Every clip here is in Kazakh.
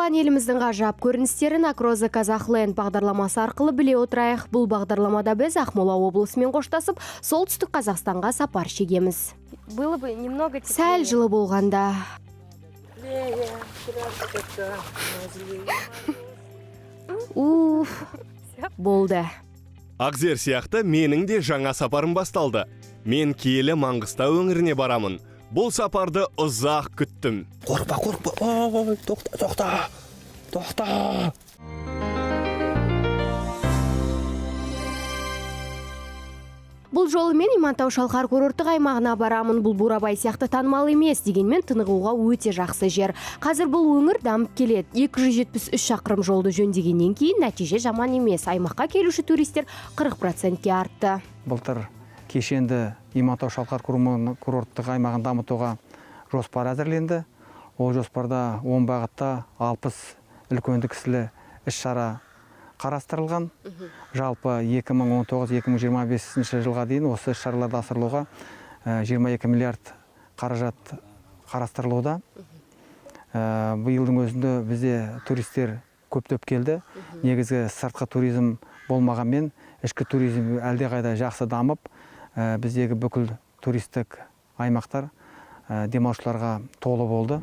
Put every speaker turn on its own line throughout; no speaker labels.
туған еліміздің ғажап көріністерін Акроза Казахленд бағдарламасы арқылы біле отырайық. Бұл бағдарламада біз Ақмола облысымен қоштасып, солтүстік Қазақстанға сапар шегеміз. Сәл жылы болғанда. Болды.
Ақзер сияқты менің де жаңа сапарым басталды. Мен киелі Маңғыстау өңіріне барамын. Бұл сапарды ұзақ күттім.
Қорықпа. Ой, тоқта.
Бұл жолы мен Имантау-Шалқар курорттық аймағына барамын. Бұл Бурабай сияқты танымал емес, дегенмен тынығуға өте жақсы жер. Қазір бұл өңір дамып келеді. 273 шақырым жолды жөндегеннен кейін нәтиже жаман емес. Аймаққа келуші туристер 40%-ке артты.
Былтыр кешенді Имантау-Шалқар курорттық аймағын дамытуға жоспар әзірленді. Ол жоспарда 10 бағытта 60 үлкенді кісілі іс-шара қарастырылған. Жалпы 2019-2025 жылға дейін осы іс-шараларды асырылуға 22 миллиард қаражат қарастырылуда. Биылдың өзінде бізде туристер көптеп келді. Негізгі сыртқы туризм болмағанмен, ішкі туризм әлдеқайда жақсы дамып, біздегі бүкіл туристік аймақтар демалушыларға толы болды.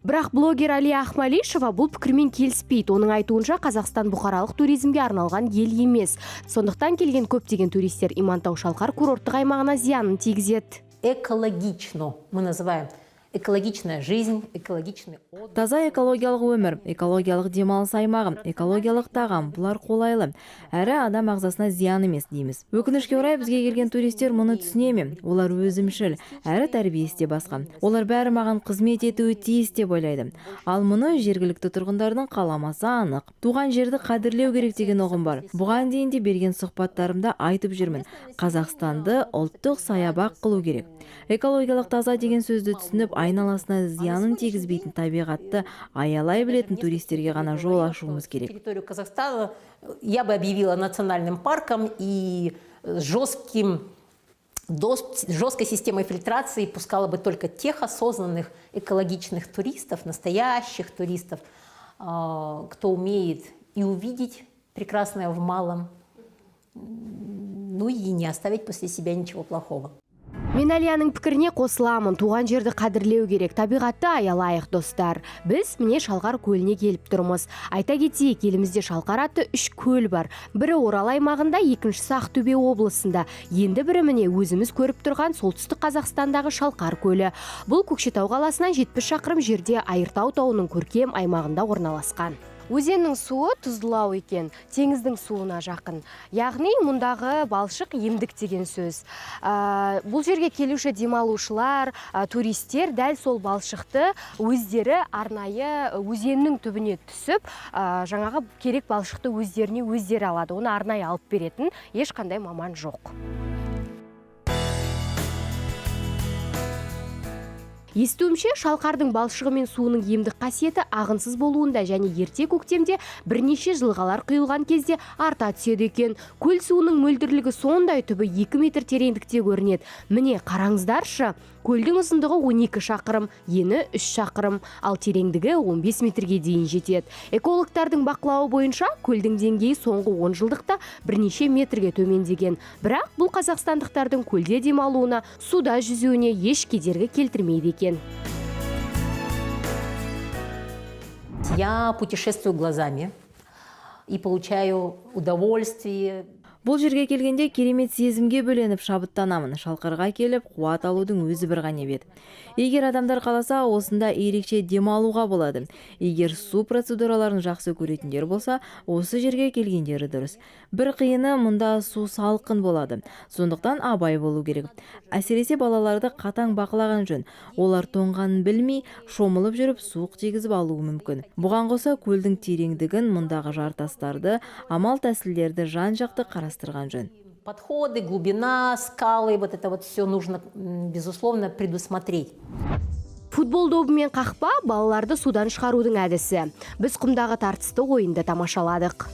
Бірақ блогер Алия Ахмалишева бұл пікірмен келіспейді. Оның айтуынша Қазақстан бұқаралық туризмге арналған ел емес. Сондықтан келген көптеген туристер Имантау-Шалқар курорттық аймағына зиянын тигізеді.
Экологично мы называем. Экологичная жизнь, экологичный отдых.
Таза экологиялық өмір, экологиялық демалыс аймағы, экологиялық тағам, бұлар қолайлы. Әрі адам ағзасына зиян емес дейміз. Өкінішке орай бізге келген туристер мұны түсінеме. Олар өзімшіл, әрі тәрбиесі де басқа. Олар бәрі маған қызмет етуі тиіс деп ойлайды. Ал мұны жергілікті тұрғындардың қаламасы анық. Туған жерді қадірлеу керек деген ұғым бар. Бұған дейін де берген сұхбаттарымда айтып жүрмін. Қазақстанды ұлттық саябақ қылу керек. Экологиялық таза деген сөзді түсініп, айналасына зиянын тигізбейтін табиғатты аялай білетін туристерге ғана жол ашуымыз керек.
Территорию Казахстана я бы объявила национальным парком и жесткой системой фильтрации пускала бы только тех осознанных экологичных туристов, настоящих туристов, кто умеет и увидеть прекрасное в малом, ну и не оставить после себя ничего плохого.
Мен Алияның пікіріне қосыламын. Туған жерді қадірлеу керек, табиғатты аялайық, достар. Біз міне Шалқар көліне келіп тұрмыз. Айта кетейік, елімізде Шалқар атты 3 көл бар. Бірі Орал аймағында, екіншісі Ақтөбе облысында. Енді бірі міне өзіміз көріп тұрған солтүстік Қазақстандағы Шалқар көлі. Бұл Көкшетау қаласынан 70 шақырым жерде Айыртау тауының көркем аймағында орналасқан. Өзеннің суы тұздылау екен, теңіздің суына жақын. Яғни мұндағы балшық емдік деген сөз. Бұл жерге келуші демалушылар, туристер дәл сол балшықты өздері арнайы өзеннің түбіне түсіп, жаңағы керек балшықты өздеріне өздері алады. Оны арнайы алып беретін ешқандай маман жоқ. Естуімше, Шалқардың балшығы мен суының емдік қасиеті ағынсыз болуында және ерте көктемде бірнеше жылғалар құйылған кезде арта түседі екен. Көл суының мөлдірлігі сондай, түбі 2 метр тереңдікте көрінеді. Міне қараңыздаршы, көлдің ұзындығы 12 шақырым, ені 3 шақырым, ал тереңдігі 15 метрге дейін жетеді. Экологтардың бақылауы бойынша көлдің деңгейі соңғы 10 жылдықта бірнеше метрге төмендеген. Бірақ бұл қазақстандықтардың көлде демалуына, суда жүзуіне еш кедергі келтірмейді екен.
Я путешествую глазами и получаю удовольствие.
Бұл жерге келгенде керемет сезімге бөленіп шабыттанамын. Шалқарға келіп, қуат алудың өзі бір ғанибет. Егер адамдар қаласа, осында ерекше демалуға болады. Егер су процедураларын жақсы көретіндер болса, осы жерге келгендері дұрыс. Бір қиыны мұнда су салқын болады. Сондықтан абай болу керек. Әсіресе балаларды қатаң бақылаған жөн. Олар тоңғанын білмей, шомылып жүріп суық тигізіп алуы мүмкін. Бұған қоса көлдің тереңдігін, мұндағы жартастарды, амал тәсілдерді жан-жақты қарастырған жөн.
Подходы, глубина, скалы, вот это вот все нужно, безусловно, предусмотреть.
Футбол добымен қақпа балаларды судан шығарудың әдісі. Біз құмдағы тартысты ойынды тамашаладық.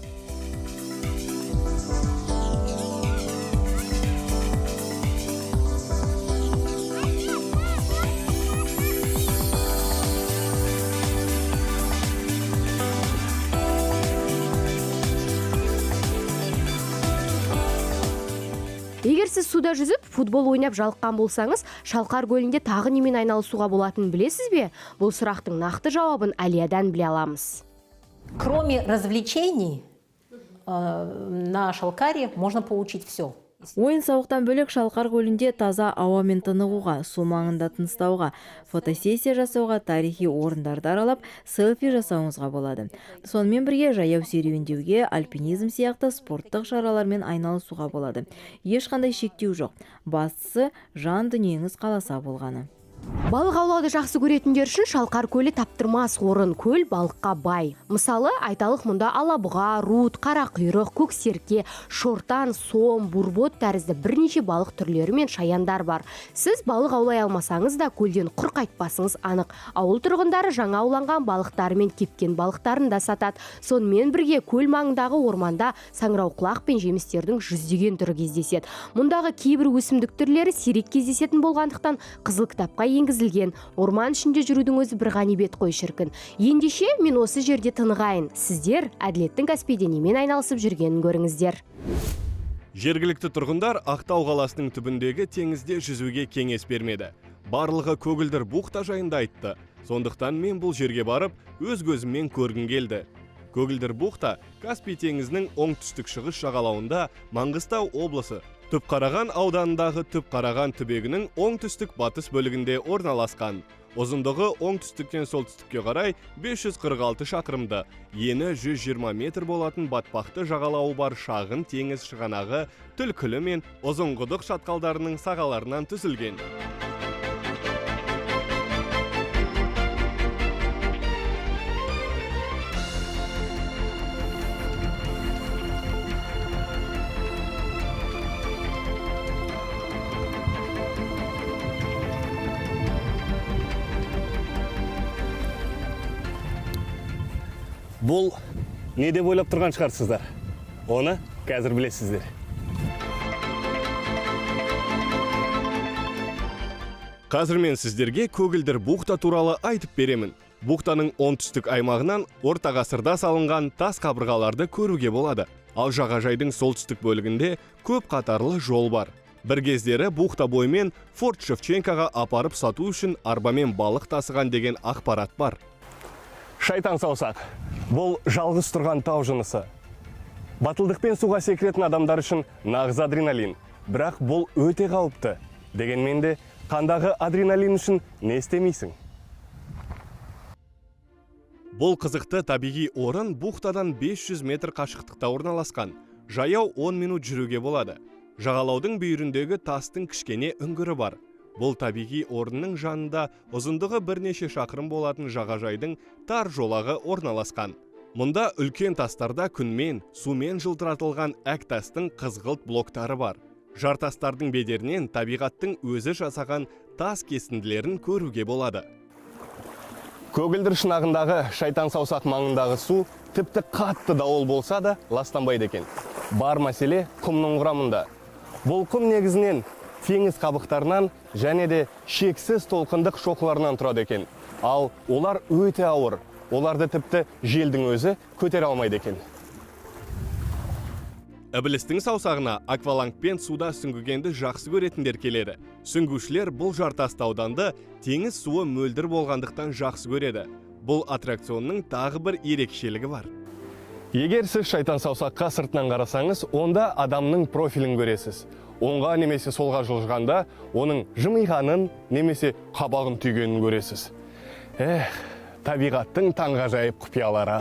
Егер сіз суда жүзіп, футбол ойнап жалыққан болсаңыз, Шалқар көлінде тағы немен айналысуға болатынын білесіз бе? Бұл сұрақтың нақты жауабын Алиядан біле аламыз.
Кроме развлечений, на Шалкаре можно получить все.
Ойын-сауықтан бөлек Шалқар көлінде таза ауамен тынығуға, су маңында тыныстауға, фотосессия жасауға, тарихи орындарды аралап, селфи жасауыңызға болады. Сонымен бірге жаяу серуендеуге, альпинизм сияқты спорттық шаралармен айналысуға болады. Ешқандай шектеу жоқ. Бастысы жан дүниеңіз қаласа болғаны.
Балық аулауды жақсы көретіндер үшін Шалқар көлі таптырмас орын, көл балыққа бай. Мысалы, айталық мұнда алабұға, рут, қарақұйрық, көксерке, шортан, сом, бурбот тәрізді бірнеше балық түрлері мен шаяндар бар. Сіз балық аулай алмасаңыз да көлден құр қайтпасыңыз анық. Ауыл тұрғындары жаңа ауланған балықтары мен кепкен балықтарын да сатады. Сонымен бірге көл маңындағы орманда саңырауқұлақ пен жемістердің жүздеген түрі кездеседі. Мұндағы кейбір өсімдік түрлері сирек кездесетін болғандықтан қызыл кітапқа енгізілген. Орман ішінде жүрудің өзі бір ғанибет қой шіркін. Ендеше мен осы жерде тынығайын. Сіздер әділеттің Каспийде немен айналысып жүргенін көріңіздер.
Жергілікті тұрғындар Ақтау қаласының түбіндегі теңізде жүзуге кеңес бермеді. Барлығы көгілдір бухта жайында айтты. Сондықтан мен бұл жерге барып, өз көзіммен көргім келді. Көгілдір бухта Каспий теңізінің оңтүстік шығыс жағалауында Маңғыстау облысы Түпқараған ауданындағы Түпқараған түбегінің оңтүстік батыс бөлігінде орналасқан. Ұзындығы оңтүстіктен солтүстікке қарай 546 шақырымды, ені 120 метр болатын батпақты жағалауы бар шағын теңіз шығанағы Түлкілі мен Ұзынқұдық шатқалдарының сағаларынан түзілген. Бұл не деп ойлап тұрған шығарсыздар? Оны қазір білесіздер. Қазір мен сіздерге көгілдір бухта туралы айтып беремін. Бухтаның оңтүстік аймағынан орта ғасырда салынған тас қабырғаларды көруге болады. Ал жағажайдың солтүстік бөлігінде көп қатарлы жол бар. Бір кездері бухта бойымен Форт Шевченкоға апарып сату үшін арбамен балық тасыған деген ақпарат бар. Шайтан саусақ. Бұл жалғыз тұрған тау жынысы. Батылдықпен суға секіретін адамдар үшін нағыз адреналин. Бірақ бұл өте қауіпті. Дегенмен де қандағы адреналин үшін не істемейсің? Бұл қызықты табиғи орын бухтадан 500 метр қашықтықта орналасқан. Жаяу 10 минут жүруге болады. Жағалаудың бүйіріндегі тастың кішкене үңгірі бар. Бұл табиғи орынның жанында ұзындығы бірнеше шақырым болатын жағажайдың тар жолағы орналасқан. Мұнда үлкен тастарда күнмен, сумен жылтыратылған әк тастың қызғылт блоктары бар. Жартастардың бедерінен табиғаттың өзі жасаған тас кесінділерін көруге болады. Көгілдір шынағындағы шайтан саусақ маңындағы су тіпті қатты дауыл болса да ластанбайды екен. Бар мәселе құмның құрамында. Бұл құм негізінен теңіз қабықтарынан және де шексіз толқындық шоқыларынан тұрады екен. Ал олар өте ауыр. Оларды тіпті желдің өзі көтере алмайды екен. Ібілістің саусағына аквалангпен суда сүңгігенді жақсы көретіндер келеді. Сүңгушілер бұл жартасты ауданды теңіз суы мөлдір болғандықтан жақсы көреді. Бұл аттракционның тағы бір ерекшелігі бар. Егер сіз шайтан саусаққа сыртынан қарасаңыз, онда адамның профилін көресіз. Оңға немесе солға жылжығанда, оның жымиғанын немесе қабағын түйгенін көресіз. Табиғаттың таңғажайып құпиялары.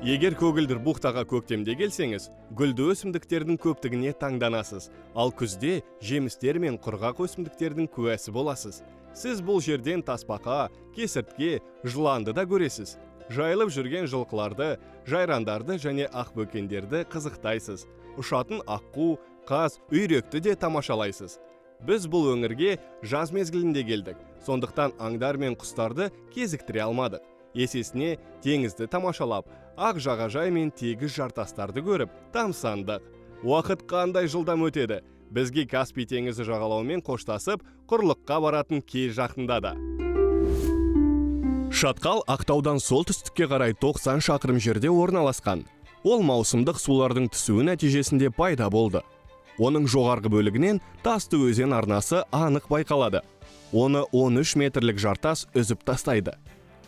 Егер көгілдір бухтаға көктемде келсеңіз, гүлді өсімдіктердің көптігіне таңданасыз. Ал күзде жемістер мен құрғақ өсімдіктердің куәсі боласыз. Сіз бұл жерден тасбақа, кесіртке, жыланды да көресіз. Жайылып жүрген жылқыларды, жайрандарды және ақбөкендерді қызықтайсыз. Ұшатын аққу, қаз, үйректі де тамашалайсыз. Біз бұл өңірге жаз мезгілінде келдік. Сондықтан аңдар мен құстарды кезіктіре алмадық. Есесіне теңізді тамашалап, ақ жағажай мен тегіс жартастарды көріп, тамсандық. Уақыт қандай жылдам өтеді. Бізге Каспий теңізі жағалауымен қоштасып, құрлыққа баратын кез жақындады. Шатқал Ақтаудан солтүстікке қарай 90 шақырым жерде орналасқан. Ол маусымдық сулардың түсуі нәтижесінде пайда болды. Оның жоғарғы бөлігінен Тасты өзен арнасы анық байқалады. Оны 13 метрлік жартас үзіп тастайды.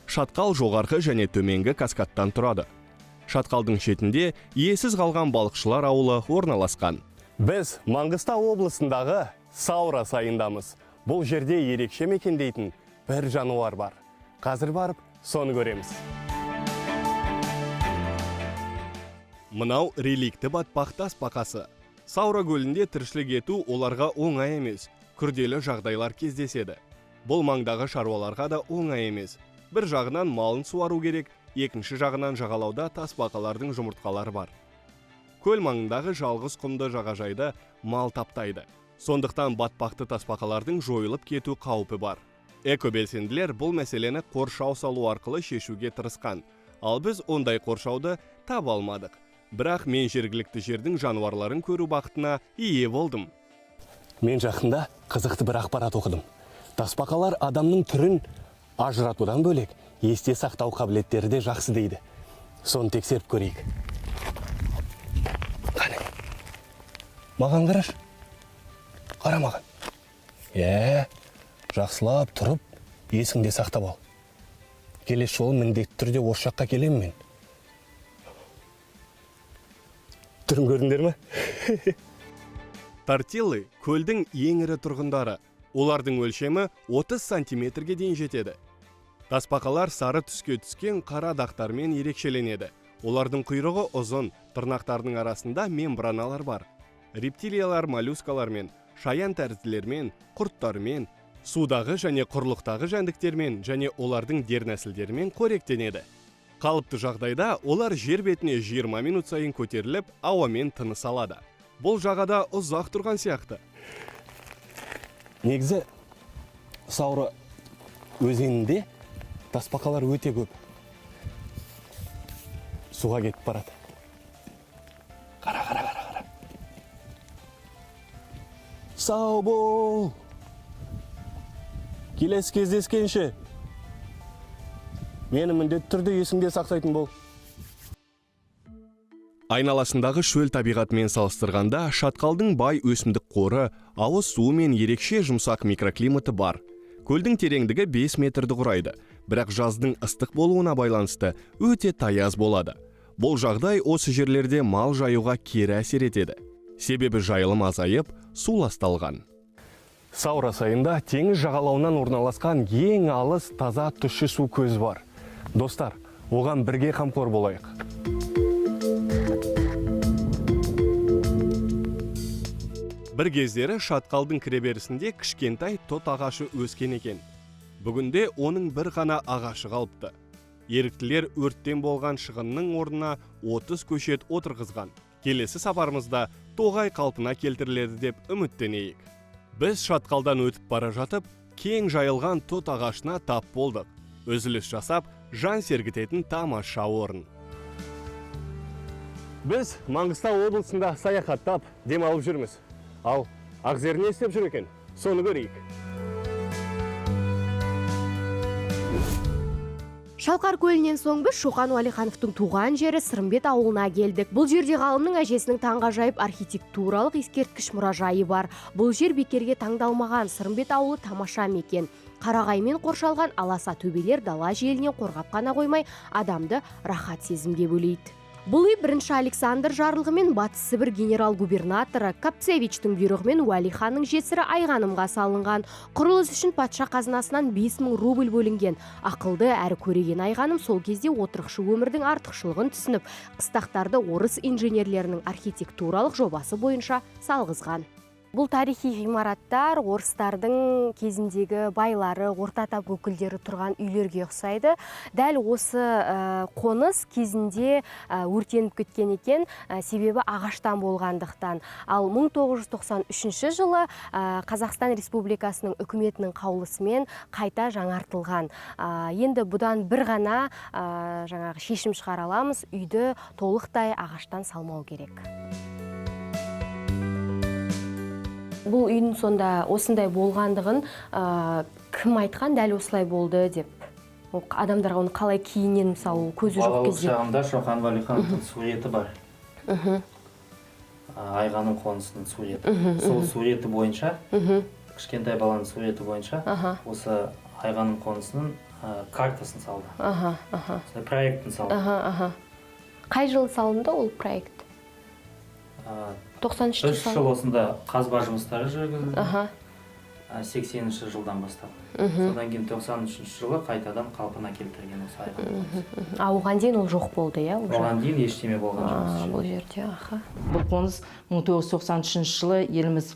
Шатқал жоғарғы және төменгі каскадтан тұрады. Шатқалдың шетінде иесіз қалған балықшылар ауылы орналасқан. Біз Маңғыстау облысындағы Саура сайындамыз. Бұл жерде ерекше мекендейтін бір жануар бар. Қазір барып, соны көреміз. Мынау реликті батпақ тасбақасы. Саура көлінде тіршілік ету оларға оңай емес, күрделі жағдайлар кездеседі. Бұл маңдағы шаруаларға да оңай емес. Бір жағынан малын суару керек, екінші жағынан жағалауда тасбақалардың жұмыртқалары бар. Көл маңындағы жалғыз құмды жағажайда мал таптайды. Сондықтан батпақты тасбақалардың жойылып кету қаупі бар. Экобелсенділер бұл мәселені қоршау салу арқылы шешуге тырысқан. Ал біз ондай қоршауды таба алмадық. Бірақ мен жергілікті жердің жануарларын көру бақытына ие болдым. Мен жақында қызықты бір ақпарат оқыдым. Тасбақалар адамның түрін ажыратудан бөлек, есте сақтау қабілеттері де жақсы дейді. Соны тексеріп көрейік. Қане, маған қараш. Қара маған. Жақсылап тұрып, есіңде сақтап ал. Келесі жолы міндетті түрде осы жаққа келемін мен. Түрін көрдіңдер ме? Тортиллы көлдің ең ірі тұрғындары. Олардың өлшемі 30 сантиметрге дейін жетеді. Тасбақалар сары түске түскен қара дақтармен ерекшеленеді. Олардың құйрығы ұзын, тырнақтардың арасында мембраналар бар. Рептилиялар моллюскалармен, шаян тәрізділермен, құрттармен, судағы және құрлықтағы жәндіктермен және олардың дернәсілдерімен қоректенеді. Қалыпты жағдайда олар жер бетіне 20 минут сайын көтеріліп, ауамен тыныс алады. Бұл жағада ұзақ тұрған сияқты. Негізі Саура өзенінде тасбақалар өте көп. Суға кетіп барады. Қара. Сау бол! Келесі кездескенше. Мені міндетті түрде есіңде сақтайтын бол. Айналасындағы шөл табиғатымен салыстырғанда шатқалдың бай өсімдік қоры, ауыз суы мен ерекше жұмсақ микроклиматы бар. Көлдің тереңдігі 5 метрді құрайды, бірақ жаздың ыстық болуына байланысты өте таяз болады. Бұл жағдай осы жерлерде мал жаюға кері әсер етеді. Себебі жайылым азайып, су ласталған. Саура сайында теңіз жағалауынан орналасқан ең алыс таза тұщы су көзі бар. Достар, оған бірге қамқор болайық. Бір кездері шатқалдың кіреберісінде кішкентай тот ағашы өскен екен. Бүгінде оның бір ғана ағашы қалыпты. Еріктілер өрттен болған шығынның орнына 30 көшет отырғызған. Келесі сапарымызда тоғай қалпына келтіріледі деп үміттенейік. Біз шатқалдан өтіп бара жатып, кең жайылған тот ағашына тап болдық. Үзіліс жасап, жан сергітетін тамаша орын. Біз Маңғыстау облысында саяхаттап, демалып жүрміз. Ал Ақзер не істеп жүр екен? Соны көрейік.
Шалқар көлінен соң біз Шоқан Уәлихановтың туған жері Сырымбет ауылына келдік. Бұл жерде ғалымның әжесінің таңғажайып архитектуралық ескерткіш мұражайы бар. Бұл жер бекерге таңдалмаған. Сырымбет ауылы тамаша мекен. Қарағаймен қоршалған аласа төбелер дала желінен қорғап қана қоймай, адамды рахат сезімге бөлейді. Бұл үй 1-ші Александр жарлығымен Батыс Сібір генерал-губернаторы Капцевичтің бұйрығымен Уәли ханның жесірі Айғанымға салынған. Құрылыс үшін патша қазынасынан 5000 рубль бөлінген. Ақылды әрі көреген Айғаным сол кезде отырықшы өмірдің артықшылығын түсініп, қыстақтарды орыс инженерлерінің архитектуралық жобасы бойынша салғызған. Бұл тарихи ғимараттар орыстардың кезіндегі байлары, орта тап өкілдері тұрған үйлерге ұқсайды. Дәл осы қоныс кезінде өртеніп кеткен екен, себебі ағаштан болғандықтан. Ал 1993 жылы Қазақстан Республикасының үкіметінің қаулысымен қайта жаңартылған. Енді бұдан бір ғана шешім шығара аламыз, үйді толықтай ағаштан салмау керек. Бұл үйдің сонда осындай болғандығын кім айтқан, дәл осылай болды деп адамдарға оны қалай кейіннен мысалы көзі жоқ
Балалық
кезде.
шағында Шоқан Уәлихановтың суреті бар. Айғаным қонысының суреті. Сол суреті бойынша, кішкентай баланың суреті бойынша, осы Айғаным қонысының картасын салды. Проектін салды.
Қай жылы салынды ол проект? 93
3 жыл осында қазба жұмыстары жүргізілді. 80-ші жылдан бастап. Содан кейін 93 жылы қайтадан қалпына келтірген осы Айғаным қонысы.
Оған дейін ол жоқ болды, иә?
Оған дейін ештеме болған жоқ.
Бұл жерде,
Бұл қоныс 1993 жылы еліміз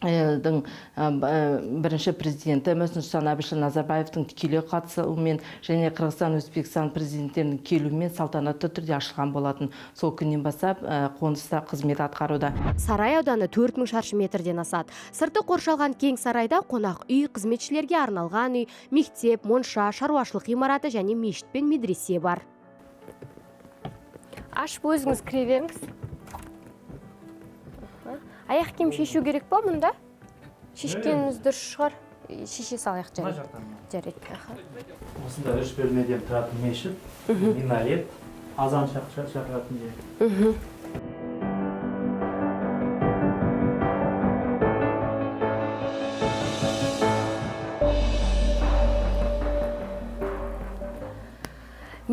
бірінші президенті Нұрсұлтан Әбішұлы Назарбаевтың тікелей қатысуымен және Қырғызстан, Өзбекстан президенттерінің келуімен салтанатты түрде ашылған болатын. Сол күннен бастап қоныста қызмет атқаруда.
Сарай ауданы 4000 шаршы метрден асады. Сырты қоршалған кең сарайда қонақ үй, қызметшілерге арналған үй, мектеп, монша, шаруашылық ғимараты және мешіт пен медресе бар. Ашып өзіңіз кіре беріңіз. Аяқ киім шешу керек па мұнда? Шешкеніңіз дұрыс шығар. Шеше салайық жарайды.
Осында 3 бөлмеден тұратын мешіт, минарет, азан шақыратын жер.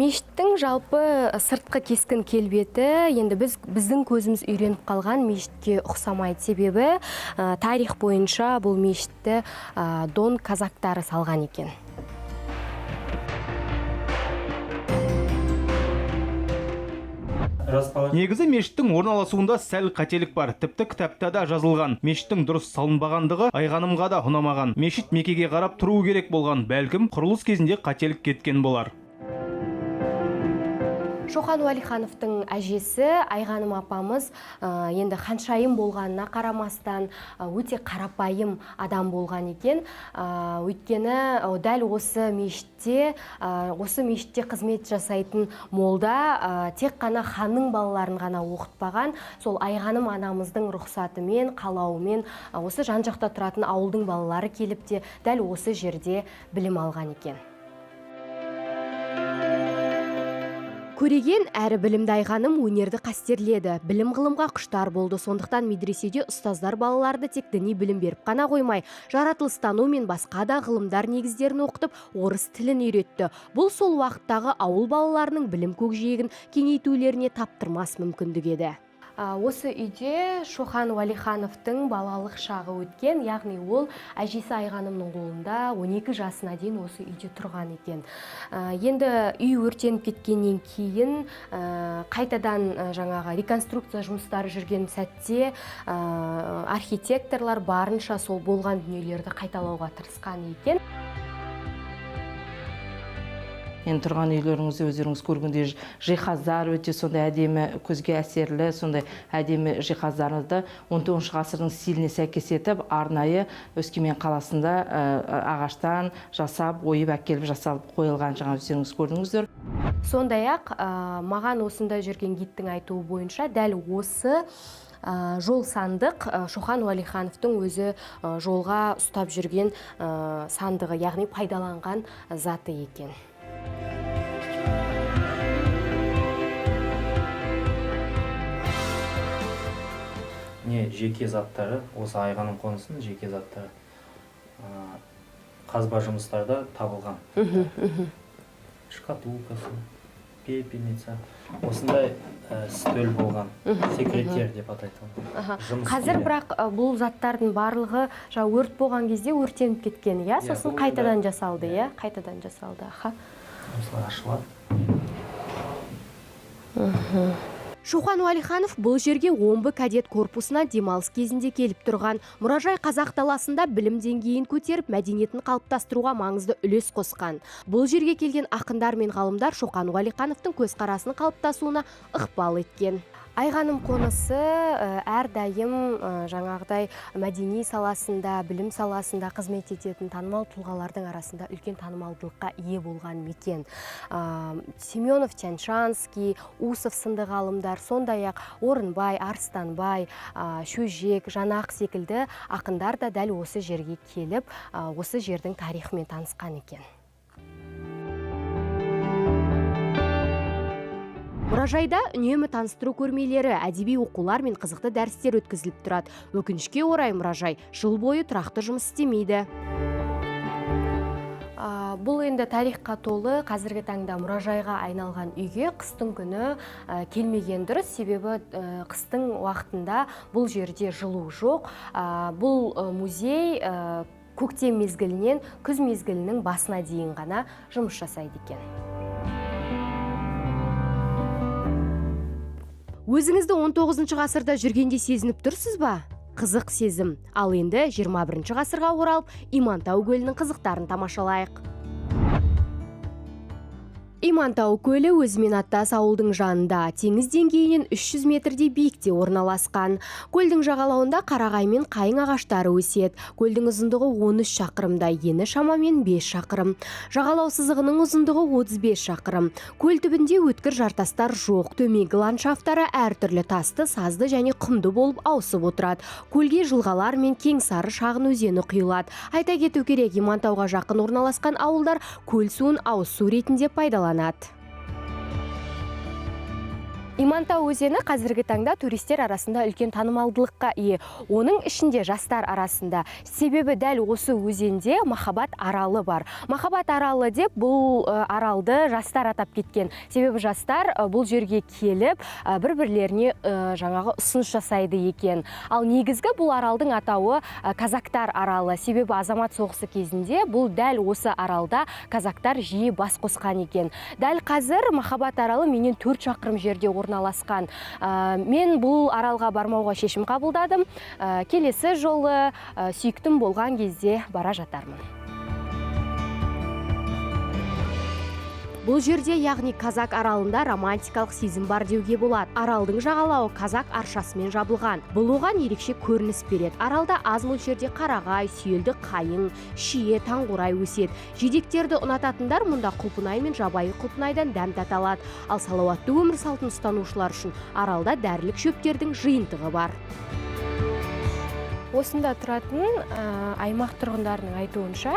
Мешіттің жалпы сыртқы кескін келбеті, енді біздің көзіміз үйреніп қалған мешітке ұқсамайды. Себебі тарих бойынша бұл мешітті Дон казактары салған екен.
Негізі мешіттің орналасуында сәл қателік бар. Тіпті кітапта да жазылған. Мешіттің дұрыс салынбағандығы Айғанымға да ұнамаған. Мешіт Меккеге қарап тұруы керек болған. Бәлкім құрылыс кезінде қателік кеткен болар.
Шоқан Уәлихановтың әжесі Айғаным апамыз енді ханшайым болғанына қарамастан өте қарапайым адам болған екен. Өйткені дәл осы мешітте қызмет жасайтын молда тек қана ханның балаларын ғана оқытпаған. Сол Айғаным анамыздың рұқсатымен, қалауымен осы жан-жақта тұратын ауылдың балалары келіп те дәл осы жерде білім алған екен. Көреген әрі білімді Айғаным өнерді қастерледі. Білім ғылымға құштар болды. Сондықтан медреседе ұстаздар балаларды тек діни білім беріп қана қоймай, жаратылыстану мен басқа да ғылымдар негіздерін оқытып, орыс тілін үйретті. Бұл сол уақыттағы ауыл балаларының білім көкжиегін кеңейтулеріне таптырмас мүмкіндік еді. Осы үйде Шоқан Уәлихановтың балалық шағы өткен, яғни ол әжесі Айғанымның қолында 12 жасына дейін осы үйде тұрған екен. Енді үй өртеніп кеткеннен кейін қайтадан жаңағы реконструкция жұмыстары жүрген сәтте архитекторлар барынша сол болған дүниелерді қайталауға тырысқан екен.
Енді тұрған үйлеріңізде өздеріңіз көргендей жиһаздар өте сондай әдемі, көзге әсерлі, сондай әдемі жиһаздарыңызды 19 ғасырдың стиліне сәйкес етіп, арнайы Өскемен қаласында ағаштан жасап, ойып әкеліп жасалып қойылған жаңа өздеріңіз көрдіңіздер.
Сондай-ақ маған осында жүрген гидтің айтуы бойынша дәл осы жол сандық Шоқан Уәлихановтың өзі жолға ұстап жүрген сандығы, яғни пайдаланған заты екен.
Жеке заттары, осы Айғаным қонысының жеке заттары қазба жұмыстарда табылған. Шкатулкасы, пепельница, осындай стөл болған, секретер деп атайтын.
Қазір бірақ бұл заттардың барлығы өрт болған кезде өртеніп кеткен, сосын қайтадан жасалды, қайтадан жасалды.
Осылай ашылады.
Шоқан Уәлиханов бұл жерге Омбы кадет корпусына демалыс кезінде келіп тұрған. Мұражай қазақ даласында білім деңгейін көтеріп, мәдениетін қалыптастыруға маңызды үлес қосқан. Бұл жерге келген ақындар мен ғалымдар Шоқан Уәлихановтың көзқарасының қалыптасуына ықпал еткен. Айғаным қонысы әрдайым жаңағыдай мәдени саласында, білім саласында қызмет ететін танымал тұлғалардың арасында үлкен танымалдылыққа ие болған мекен. Семенов, Тяньшанский, Усов сынды ғалымдар, сондай-ақ Орынбай, Арыстанбай, Шөжек, Жанақ секілді ақындар да дәл осы жерге келіп, осы жердің тарихымен танысқан екен. Мұражайда үнемі таныстыру көрмелері, әдеби оқулар мен қызықты дәрістер өткізіліп тұрады. Өкінішке орай мұражай жыл бойы тұрақты жұмыс істемейді. Бұл енді тарихқа толы қазіргі таңда мұражайға айналған үйге қыстың күні келмеген дұрыс, себебі қыстың уақытында бұл жерде жылу жоқ. Бұл музей көктем мезгілінен күз мезгілінің басына дейін ғана жұмыс жасайды екен. Өзіңізді 19 ғасырда жүргенде сезініп тұрсыз ба? Қызық сезім. Ал енді 21 ғасырға оралып, Имантау көлінің қызықтарын тамашалайық. Имантау көлі өзімен аттас ауылдың жанында, теңіз деңгейінен 300 метрдей биікте орналасқан. Көлдің жағалауында қарағай мен қайың ағаштары өседі. Көлдің ұзындығы 13 шақырымда, ені шамамен 5 шақырым. Жағалау сызығының ұзындығы 35 шақырым. Көл түбінде өткір жартастар жоқ. Төменгі ландшафтары әртүрлі тасты, сазды және құмды болып ауысып отырады. Көлге жылғалар мен Кеңсары шағын өзені құйылады. Айта кету керек, Имантауға жақын орналасқан ауылдар көл суын ауыз су ретінде пайдаланады. Имантау өзені қазіргі таңда туристер арасында үлкен танымалдылыққа ие. Оның ішінде жастар арасында. Себебі дәл осы өзенде Махаббат аралы бар. Махаббат аралы деп бұл аралды жастар атап кеткен. Себебі жастар бұл жерге келіп, бір-бірлеріне жаңағы ұсыныс жасайды екен. Ал негізгі бұл аралдың атауы Казактар аралы. Себебі азамат соғысы кезінде бұл дәл осы аралда казактар жиі бас қосқан екен. Дәл қазір Махаббат аралы менен 4 шақырым жерде орналасқан. Мен бұл аралға бармауға шешім қабылдадым. Келесі жолы сүйіктім болған кезде бара жатармын. Бұл жерде, яғни Казак аралында романтикалық сезім бар деуге болады. Аралдың жағалауы казак аршасымен жабылған. Бұл оған ерекше көрініс береді. Аралда аз мөлшерде қарағай, сүйелді қайың, шие, таңқурай өседі. Жидектерді ұнататындар мұнда құлпынай мен жабайы құлпынайдан дәм тата алады. Ал салауатты өмір салтын ұстанушылар үшін аралда дәрілік шөптердің жиынтығы бар. Осында тұратын аймақ тұрғындарының айтуынша,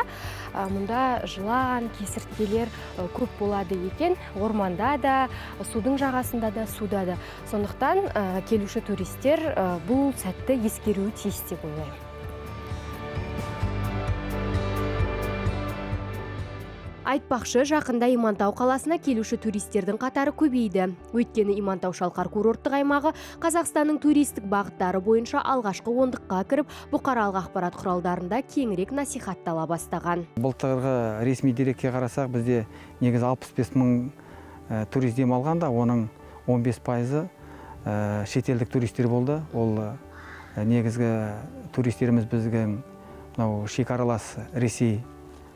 мұнда жылан, кесірткелер көп болады екен. Орманда да, судың жағасында да, суда да. Сондықтан келуші туристер бұл сәтті ескеруі тиіс деп ойлаймын. Айтпақшы, жақында Имантау қаласына келуші туристердің қатары көбейді. Өйткені Имантау шалқар курорттық аймағы Қазақстанның туристік бағыттары бойынша алғашқы ондыққа кіріп, бұқаралық ақпарат құралдарында кеңірек насихаттала бастаған.
Былтырғы ресми дерекке қарасақ, бізде негізі 65 мың турист демалғанда, оның 15% шетелдік туристер болды. Ол негізгі туристеріміз бізге шекаралас Ресей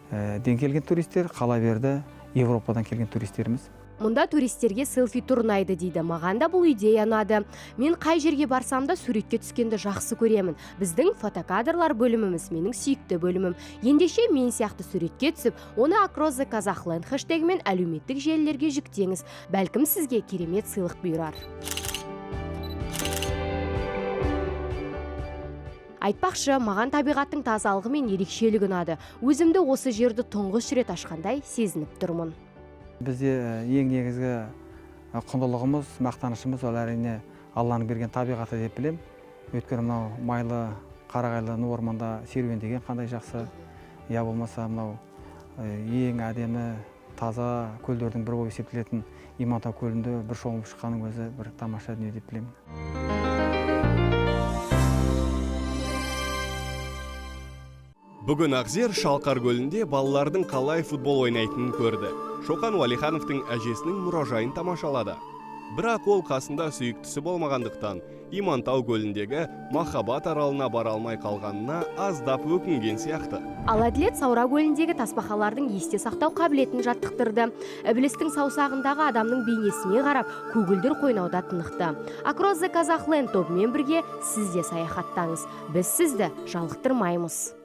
ден келген туристер, қала берді Европадан келген туристеріміз.
Мұнда туристерге селфи тур ұнайды дейді. Маған да бұл идея ұнады. Мен қай жерге барсам да суретке түскенді жақсы көремін. Біздің фотокадрлар бөліміміз менің сүйікті бөлімім. Ендеше мен сияқты суретке түсіп, оны Across the Kazakhland хэштегімен әлеуметтік желілерге жүктеңіз. Бәлкім сізге керемет сыйлық бұйырар. Айтпақшы, маған табиғаттың тазалығы мен ерекшелігі ұнады. Өзімді осы жерді тұңғыш рет ашқандай сезініп тұрмын.
Бізде ең негізгі құндылығымыз, мақтанышымыз ол әрине Алланың берген табиғаты деп білем. Өйткені мынау майлы, қарағайлы орманда серуендеген қандай жақсы. Я болмаса мынау ең әдемі, таза көлдердің бір болып есептелетін Имантау көлінде бір шомылып шыққаның өзі бір тамаша дүние деп білемін.
Бүгін Ақзер Шалқар көлінде балалардың қалай футбол ойнайтынын көрді. Шоқан Уалихановтың әжесінің мұражайын тамашалады. Бірақ ол қасында сүйіктісі болмағандықтан, Имантау көліндегі Махаббат аралына бара алмай қалғанына аздап өкінген сияқты.
Ал Әділет Саура көліндегі тасбақалардың есте сақтау қабілетін жаттықтырды. Іблістің саусағындағы адамның бейнесіне қарап, көгілдір қойнауда тынықты. Across the Kazakhland тобымен бірге сіз де саяхаттаңыз. Біз сізді жалықтырмаймыз.